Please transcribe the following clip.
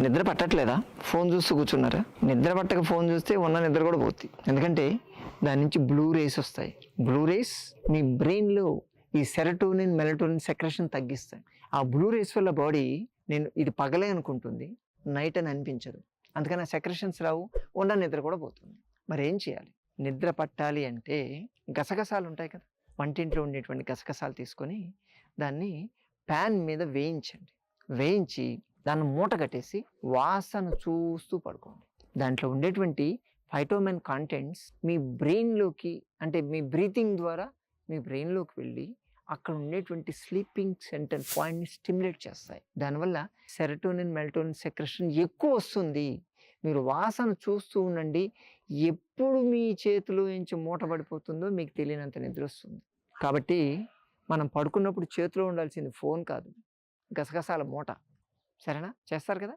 నిద్ర పట్టట్లేదా? ఫోన్ చూస్తూ కూర్చున్నారా? నిద్ర పట్టక ఫోన్ చూస్తే ఉన్న నిద్ర కూడా పోతుంది. ఎందుకంటే దాని నుంచి బ్లూ రేస్ వస్తాయి. బ్లూ రేస్ మీ బ్రెయిన్లో ఈ సెరటోనిన్ మెలటోనిన్ సెక్రెషన్ తగ్గిస్తాయి. ఆ బ్లూ రేస్ వల్ల బాడీ నేను ఇది పగలే అనుకుంటుంది, నైట్ అని అనిపించదు. అందుకని ఆ సెక్రెషన్స్ రావు, ఉన్న నిద్ర కూడా పోతుంది. మరి ఏం చేయాలి? నిద్ర పట్టాలి అంటే గసగసాలు ఉంటాయి కదా, వంటింట్లో ఉండేటువంటి గసగసాలు తీసుకొని దాన్ని ప్యాన్ మీద వేయించండి. వేయించి దాన్ని మూట కట్టేసి వాసన చూస్తూ పడుకోండి. దాంట్లో ఉండేటువంటి ఫైటోమెన్ కాంటెంట్స్ మీ బ్రెయిన్లోకి, అంటే మీ బ్రీతింగ్ ద్వారా మీ బ్రెయిన్లోకి వెళ్ళి అక్కడ ఉండేటువంటి స్లీపింగ్ సెంటర్ పాయింట్ని స్టిమ్యులేట్ చేస్తాయి. దానివల్ల సెరటోనిన్ మెలటోనిన్ సెక్రెషన్ ఎక్కువ వస్తుంది. మీరు వాసన చూస్తూ ఉండండి. ఎప్పుడు మీ చేతిలో నుంచి మూట పడిపోతుందో మీకు తెలియనంత నిద్ర వస్తుంది. కాబట్టి మనం పడుకున్నప్పుడు చేతిలో ఉండాల్సింది ఫోన్ కాదు, గసగసాల మూట. సరేనా? చేస్తారు కదా?